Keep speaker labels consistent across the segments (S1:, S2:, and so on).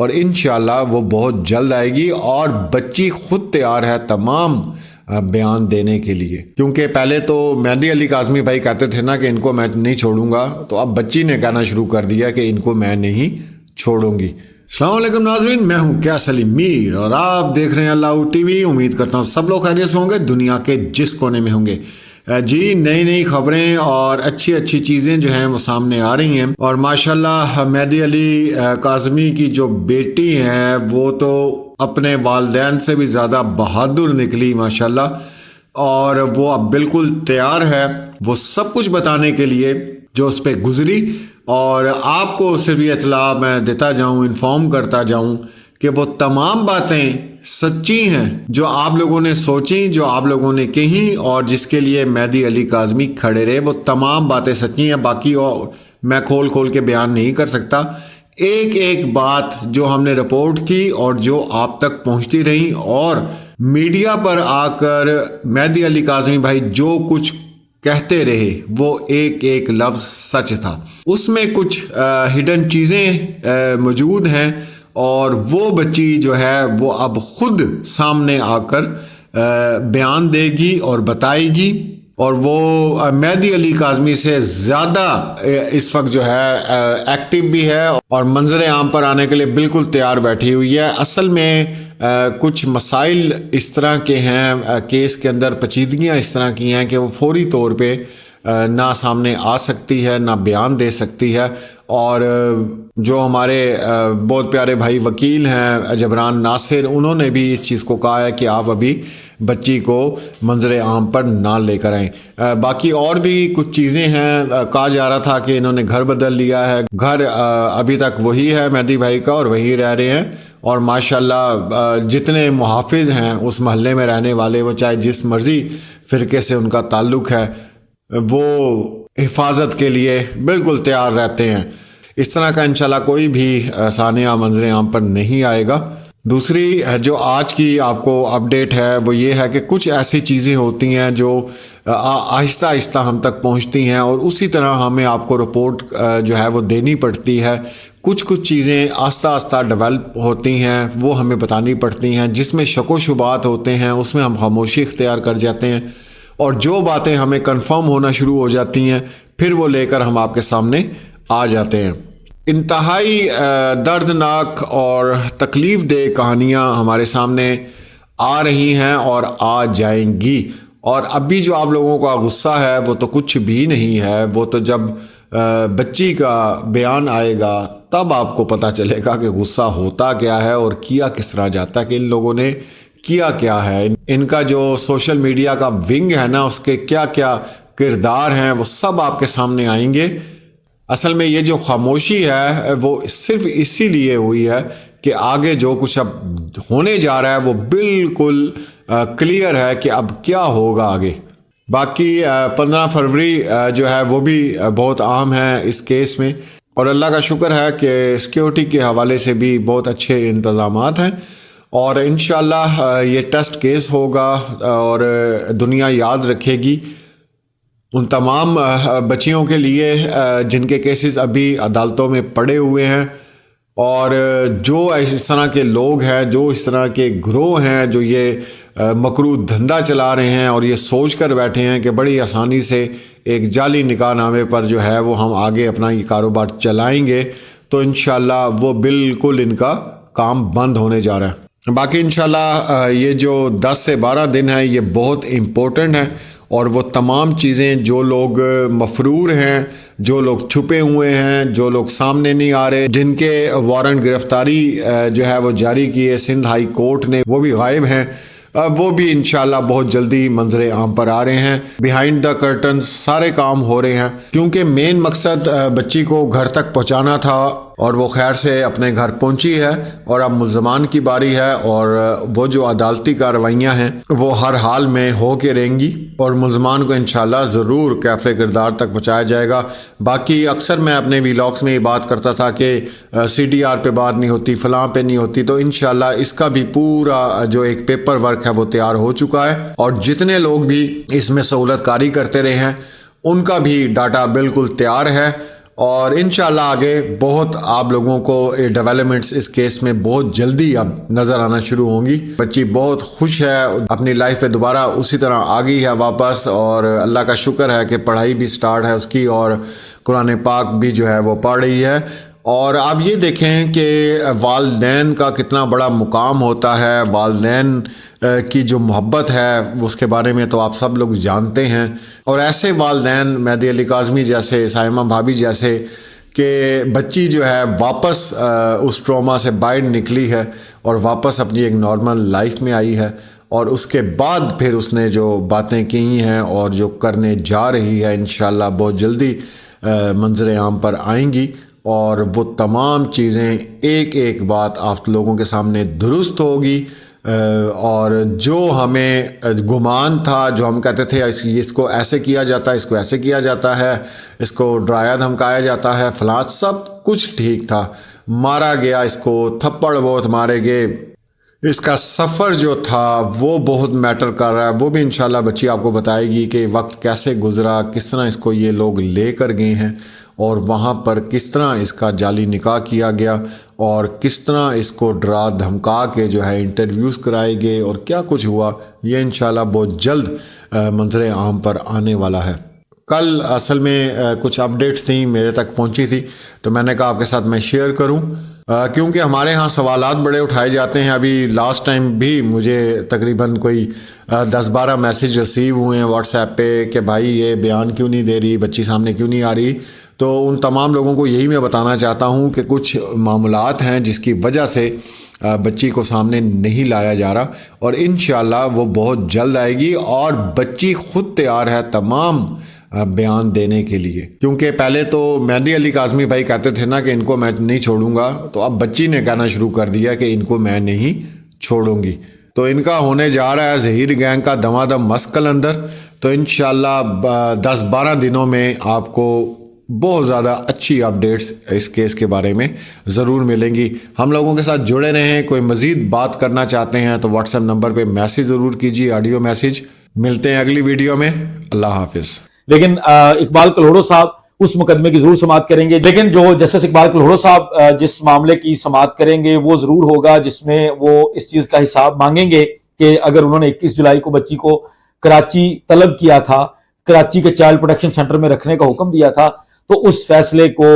S1: اور انشاءاللہ وہ بہت جلد آئے گی، اور بچی خود تیار ہے تمام بیان دینے کے لیے، کیونکہ پہلے تو مہدی علی کاظمی بھائی کہتے تھے نا کہ ان کو میں نہیں چھوڑوں گا، تو اب بچی نے کہنا شروع کر دیا کہ ان کو میں نہیں چھوڑوں گی۔ السلام علیکم ناظرین، میں ہوں کیا سلیم میر اور آپ دیکھ رہے ہیں اللہ ٹی وی۔ امید کرتا ہوں سب لوگ خیریت سے ہوں گے، دنیا کے جس کونے میں ہوں گے۔ جی نئی خبریں اور اچھی چیزیں جو ہیں وہ سامنے آ رہی ہیں، اور ماشاءاللہ مہدی علی کاظمی کی جو بیٹی ہیں وہ تو اپنے والدین سے بھی زیادہ بہادر نکلی ماشاءاللہ، اور وہ اب بالکل تیار ہے وہ سب کچھ بتانے کے لیے جو اس پہ گزری، اور آپ کو صرف یہ اطلاع میں دیتا جاؤں، انفارم کرتا جاؤں کہ وہ تمام باتیں سچی ہیں جو آپ لوگوں نے سوچیں، جو آپ لوگوں نے کہیں، اور جس کے لیے مہدی علی کاظمی کھڑے رہے، وہ تمام باتیں سچی ہیں۔ باقی اور میں کھول کے بیان نہیں کر سکتا، ایک بات جو ہم نے رپورٹ کی اور جو آپ تک پہنچتی رہی، اور میڈیا پر آ کر مہدی علی کاظمی بھائی جو کچھ کہتے رہے وہ ایک لفظ سچ تھا۔ اس میں کچھ ہڈن چیزیں موجود ہیں، اور وہ بچی جو ہے وہ اب خود سامنے آ کر بیان دے گی اور بتائے گی، اور وہ مہدی علی کاظمی سے زیادہ اس وقت جو ہے ایکٹیو بھی ہے، اور منظر عام پر آنے کے لیے بالکل تیار بیٹھی ہوئی ہے۔ اصل میں کچھ مسائل اس طرح کے ہیں کیس کے اندر، پیچیدگیاں اس طرح کی ہیں کہ وہ فوری طور پہ نہ سامنے آ سکتی ہے، نہ بیان دے سکتی ہے، اور جو ہمارے بہت پیارے بھائی وکیل ہیں جبران ناصر، انہوں نے بھی اس چیز کو کہا ہے کہ آپ ابھی بچی کو منظر عام پر نہ لے کر آئیں۔ باقی اور بھی کچھ چیزیں ہیں، کہا جا رہا تھا کہ انہوں نے گھر بدل لیا ہے، گھر ابھی تک وہی ہے مہدی بھائی کا، اور وہیں رہ رہے ہیں، اور ماشاءاللہ جتنے محافظ ہیں اس محلے میں رہنے والے، وہ چاہے جس مرضی فرقے سے ان کا تعلق ہے، وہ حفاظت کے لیے بالکل تیار رہتے ہیں۔ اس طرح کا انشاءاللہ کوئی بھی سانیہ منظر عام پر نہیں آئے گا۔ دوسری جو آج کی آپ کو اپڈیٹ ہے وہ یہ ہے کہ کچھ ایسی چیزیں ہوتی ہیں جو آہستہ ہم تک پہنچتی ہیں، اور اسی طرح ہمیں آپ کو رپورٹ جو ہے وہ دینی پڑتی ہے۔ کچھ چیزیں آہستہ ڈیولپ ہوتی ہیں، وہ ہمیں بتانی پڑتی ہیں، جس میں شک و شبہات ہوتے ہیں اس میں ہم خاموشی اختیار کر جاتے ہیں، اور جو باتیں ہمیں کنفرم ہونا شروع ہو جاتی ہیں پھر وہ لے کر ہم آپ کے سامنے آ جاتے ہیں۔ انتہائی دردناک اور تکلیف دہ کہانیاں ہمارے سامنے آ رہی ہیں اور آ جائیں گی، اور ابھی جو آپ لوگوں کا غصہ ہے وہ تو کچھ بھی نہیں ہے، وہ تو جب بچی کا بیان آئے گا تب آپ کو پتہ چلے گا کہ غصہ ہوتا کیا ہے اور کیا کس طرح جاتا ہے، کہ ان لوگوں نے کیا ہے، ان کا جو سوشل میڈیا کا ونگ ہے نا، اس کے کیا کردار ہیں وہ سب آپ کے سامنے آئیں گے۔ اصل میں یہ جو خاموشی ہے وہ صرف اسی لیے ہوئی ہے کہ آگے جو کچھ اب ہونے جا رہا ہے وہ بالکل کلیئر ہے کہ اب کیا ہوگا آگے۔ باقی 15 فروری جو ہے وہ بھی بہت اہم ہے اس کیس میں، اور اللہ کا شکر ہے کہ سیکیورٹی کے حوالے سے بھی بہت اچھے انتظامات ہیں، اور انشاءاللہ یہ ٹیسٹ کیس ہوگا اور دنیا یاد رکھے گی ان تمام بچیوں کے لیے جن کے کیسز ابھی عدالتوں میں پڑے ہوئے ہیں، اور جو اس طرح کے لوگ ہیں، جو اس طرح کے گروہ ہیں جو یہ مکروہ دھندا چلا رہے ہیں اور یہ سوچ کر بیٹھے ہیں کہ بڑی آسانی سے ایک جعلی نکاح نامے پر جو ہے وہ ہم آگے اپنا یہ کاروبار چلائیں گے، تو انشاءاللہ وہ بالکل ان کا کام بند ہونے جا رہا ہے۔ باقی انشاءاللہ یہ جو 10 سے 12 دن ہے یہ بہت امپورٹنٹ ہے، اور وہ تمام چیزیں جو لوگ مفرور ہیں، جو لوگ چھپے ہوئے ہیں، جو لوگ سامنے نہیں آ رہے، جن کے وارنٹ گرفتاری جو ہے وہ جاری کیے سندھ ہائی کورٹ نے، وہ بھی غائب ہیں، وہ بھی انشاءاللہ بہت جلدی منظر عام پر آ رہے ہیں۔ بیہائنڈ دا کرٹنز سارے کام ہو رہے ہیں، کیونکہ مین مقصد بچی کو گھر تک پہنچانا تھا، اور وہ خیر سے اپنے گھر پہنچی ہے، اور اب ملزمان کی باری ہے، اور وہ جو عدالتی کارروائیاں ہیں وہ ہر حال میں ہو کے رہیں گی، اور ملزمان کو انشاءاللہ ضرور کیفے کردار تک پہنچایا جائے گا۔ باقی اکثر میں اپنے ویلاگس میں یہ بات کرتا تھا کہ CDR پہ بات نہیں ہوتی، فلاں پہ نہیں ہوتی، تو انشاءاللہ اس کا بھی پورا جو ایک پیپر ورک ہے وہ تیار ہو چکا ہے، اور جتنے لوگ بھی اس میں سہولت کاری کرتے رہے ہیں ان کا بھی ڈاٹا بالکل تیار ہے، اور انشاءاللہ آگے بہت آپ لوگوں کو ڈیولپمنٹس اس کیس میں بہت جلدی اب نظر آنا شروع ہوں گی. بچی بہت خوش ہے, اپنی لائف پہ دوبارہ اسی طرح آ گئی ہے واپس, اور اللہ کا شکر ہے کہ پڑھائی بھی سٹارٹ ہے اس کی, اور قرآن پاک بھی جو ہے وہ پڑھ رہی ہے. اور آپ یہ دیکھیں کہ والدین کا کتنا بڑا مقام ہوتا ہے, والدین کی جو محبت ہے اس کے بارے میں تو آپ سب لوگ جانتے ہیں. اور ایسے والدین مہدی علی کاظمی جیسے, سائمہ بھابھی جیسے, کہ بچی جو ہے واپس اس ٹراما سے باہر نکلی ہے اور واپس اپنی ایک نارمل لائف میں آئی ہے, اور اس کے بعد پھر اس نے جو باتیں کی ہیں اور جو کرنے جا رہی ہے انشاءاللہ بہت جلدی منظر عام پر آئیں گی, اور وہ تمام چیزیں ایک ایک بات آپ لوگوں کے سامنے درست ہوگی. اور جو ہمیں گمان تھا, جو ہم کہتے تھے اس کو ایسے کیا جاتا ہے, اس کو ایسے کیا جاتا ہے, اس کو ڈرایا دھمکایا جاتا ہے, فلاں, سب کچھ ٹھیک تھا. مارا گیا, اس کو تھپڑ بہت مارے گئے, اس کا سفر جو تھا وہ بہت میٹر کر رہا ہے. وہ بھی انشاءاللہ بچی آپ کو بتائے گی کہ وقت کیسے گزرا, کس طرح اس کو یہ لوگ لے کر گئے ہیں, اور وہاں پر کس طرح اس کا جعلی نکاح کیا گیا, اور کس طرح اس کو ڈرا دھمکا کے جو ہے انٹرویوز کرائے گئے, اور کیا کچھ ہوا. یہ انشاءاللہ بہت جلد منظر عام پر آنے والا ہے. کل اصل میں کچھ اپڈیٹس تھیں میرے تک پہنچی تھی, تو میں نے کہا آپ کے ساتھ میں شیئر کروں, کیونکہ ہمارے ہاں سوالات بڑے اٹھائے جاتے ہیں. ابھی لاسٹ ٹائم بھی مجھے تقریباً کوئی 10-12 میسیج ریسیو ہوئے ہیں واٹس ایپ پہ کہ بھائی یہ بیان کیوں نہیں دے رہی, بچی سامنے کیوں نہیں آ رہی. تو ان تمام لوگوں کو یہی میں بتانا چاہتا ہوں کہ کچھ معاملات ہیں جس کی وجہ سے بچی کو سامنے نہیں لایا جا رہا, اور انشاءاللہ وہ بہت جلد آئے گی. اور بچی خود تیار ہے تمام بیان دینے کے لیے, کیونکہ پہلے تو مہدی علی کاظمی بھائی کہتے تھے نا کہ ان کو میں نہیں چھوڑوں گا, تو اب بچی نے کہنا شروع کر دیا کہ ان کو میں نہیں چھوڑوں گی. تو ان کا ہونے جا رہا ہے ظہیر گینگ کا دمادم مسکل اندر. تو انشاءاللہ 10-12 دنوں میں آپ کو بہت زیادہ اچھی اپڈیٹس اس کیس کے بارے میں ضرور ملیں گی. ہم لوگوں کے ساتھ جڑے رہیں. کوئی مزید بات کرنا چاہتے ہیں تو واٹس ایپ نمبر پہ میسیج ضرور کیجیے, آڈیو میسیج. ملتے ہیں اگلی ویڈیو میں. اللہ حافظ.
S2: لیکن اقبال کلہوڑو صاحب اس مقدمے کی ضرور سماعت کریں گے, لیکن جو جسٹس اقبال کلہوڑو صاحب جس معاملے کی سماعت کریں گے وہ ضرور ہوگا جس میں وہ اس چیز کا حساب مانگیں گے کہ اگر انہوں نے 21 جولائی کو بچی کو کراچی طلب کیا تھا, کراچی کے چائلڈ پروٹیکشن سینٹر میں رکھنے کا حکم دیا تھا, تو اس فیصلے کو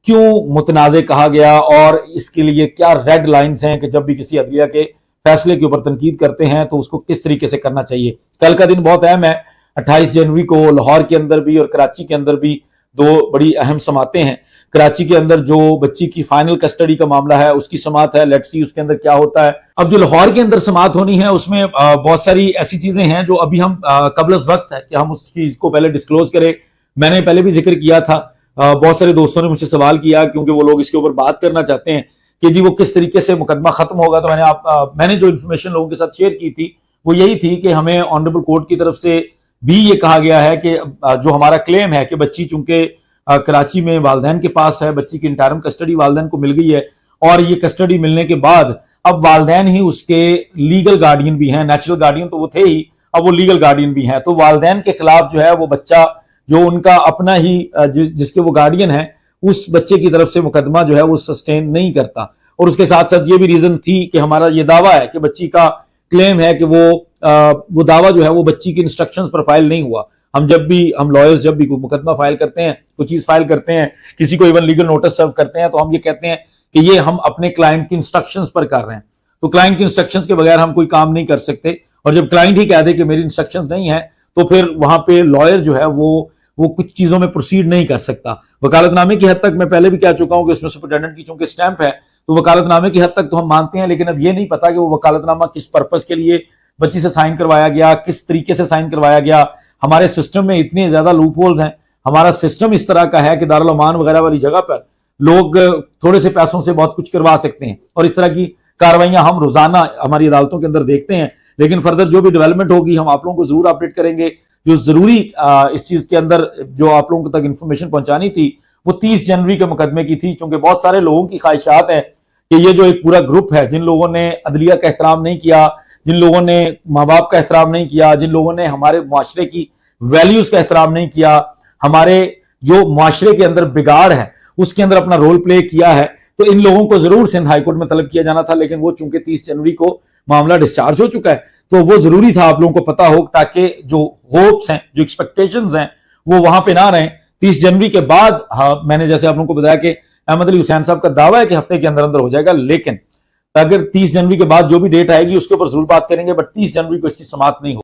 S2: کیوں متنازع کہا گیا, اور اس کے لیے کیا ریڈ لائنز ہیں کہ جب بھی کسی عدلیہ کے فیصلے کے اوپر تنقید کرتے ہیں تو اس کو کس طریقے سے کرنا چاہیے. کل کا دن بہت اہم ہے. 28 جنوری کو لاہور کے اندر بھی اور کراچی کے اندر بھی دو بڑی اہم سماعتیں ہیں. کراچی کے اندر جو بچی کی فائنل کسٹڈی کا معاملہ ہے اس کی سماعت ہے, لیٹس سی اس کے اندر کیا ہوتا ہے. اب جو لاہور کے اندر سماعت ہونی ہے اس میں بہت ساری ایسی چیزیں ہیں جو ابھی ہم قبل از وقت ہے کہ ہم اس چیز کو پہلے ڈسکلوز کریں. میں نے پہلے بھی ذکر کیا تھا, بہت سارے دوستوں نے مجھ سے سوال کیا کیونکہ وہ لوگ اس کے اوپر بات کرنا چاہتے ہیں کہ جی وہ کس طریقے سے مقدمہ ختم ہوگا. تو میں نے جو انفارمیشن لوگوں کے ساتھ شیئر کی تھی وہ یہی تھی کہ ہمیں آنریبل کورٹ کی طرف سے بھی یہ کہا گیا ہے کہ جو ہمارا کلیم ہے کہ بچی چونکہ کراچی میں والدین کے پاس ہے, بچی کی انٹرم کسٹڈی والدین کو مل گئی ہے, اور یہ کسٹڈی ملنے کے بعد اب والدین ہی اس کے لیگل گارڈین بھی ہیں. نیچرل گارڈین تو وہ تھے ہی, اب وہ لیگل گارڈین بھی ہیں. تو والدین کے خلاف جو ہے وہ بچہ جو ان کا اپنا ہی جس کے وہ گارڈین ہے اس بچے کی طرف سے مقدمہ جو ہے وہ سسٹین نہیں کرتا. اور اس کے ساتھ ساتھ یہ بھی ریزن تھی کہ ہمارا یہ دعویٰ ہے کہ بچی کا کلیم ہے کہ وہ دعویٰ جو ہے وہ بچی کی انسٹرکشنز پر فائل نہیں ہوا. ہم لائرز جب بھی کوئی مقدمہ فائل کرتے ہیں, کوئی چیز فائل کرتے ہیں, کسی کو ایون لیگل نوٹس سرو کرتے ہیں, تو ہم یہ کہتے ہیں کہ یہ ہم اپنے کلائنٹ کی انسٹرکشنز پر کر رہے ہیں. تو کلائنٹ کی انسٹرکشنز کے بغیر ہم کوئی کام نہیں کر سکتے, اور جب کلائنٹ ہی کہہ دے کہ میری انسٹرکشنز نہیں ہیں تو پھر وہاں پہ لائر جو ہے وہ کچھ چیزوں میں پروسیڈ نہیں کر سکتا. وکالت نامے کی حد تک میں پہلے بھی کہہ چکا ہوں کہ اس میں سپرنٹینڈنٹ کی چونکہ سٹیمپ ہے تو وکالت نامے کی حد تک تو ہم مانتے ہیں, لیکن اب یہ نہیں پتا کہ وہ وکالت نامہ کس پرپس کے لیے بچی سے سائن کروایا گیا, کس طریقے سے سائن کروایا گیا. ہمارے سسٹم میں اتنے زیادہ لوپ ہولز ہیں, ہمارا سسٹم اس طرح کا ہے کہ دارالامان وغیرہ والی جگہ پر لوگ تھوڑے سے پیسوں سے بہت کچھ کروا سکتے ہیں, اور اس طرح کی کاروائیاں ہم روزانہ ہماری عدالتوں کے اندر دیکھتے ہیں. لیکن فردر جو بھی ڈیولپمنٹ ہوگی ہم آپ لوگوں کو ضرور اپڈیٹ کریں گے. جو ضروری اس چیز کے اندر جو آپ لوگوں تک انفارمیشن پہنچانی تھی وہ 30 جنوری کے مقدمے کی تھی, چونکہ بہت سارے لوگوں کی خواہشات ہیں کہ یہ جو ایک پورا گروپ ہے جن لوگوں نے عدلیہ کا احترام نہیں کیا, جن لوگوں نے ماں باپ کا احترام نہیں کیا, جن لوگوں نے ہمارے معاشرے کی ویلیوز کا احترام نہیں کیا, ہمارے جو معاشرے کے اندر بگاڑ ہے اس کے اندر اپنا رول پلے کیا ہے، تو ان لوگوں کو ضرور سندھ ہائی کورٹ میں طلب کیا جانا تھا، لیکن وہ چونکہ 30 جنوری کو معاملہ ڈسچارج ہو چکا ہے تو وہ ضروری تھا آپ لوگوں کو پتا ہو، تاکہ جو ہوپس ہیں، جو ایکسپیکٹیشنز ہیں، وہ وہاں پہ نہ رہیں۔ 30 جنوری کے بعد میں نے جیسے آپ لوگوں کو بتایا کہ احمد علی حسین صاحب کا دعویٰ ہے کہ ہفتے کے اندر اندر ہو جائے گا، لیکن اگر 30 جنوری کے بعد جو بھی ڈیٹ آئے گی اس کے اوپر ضرور بات کریں گے، بٹ 30 جنوری کو اس کی سماعت نہیں ہو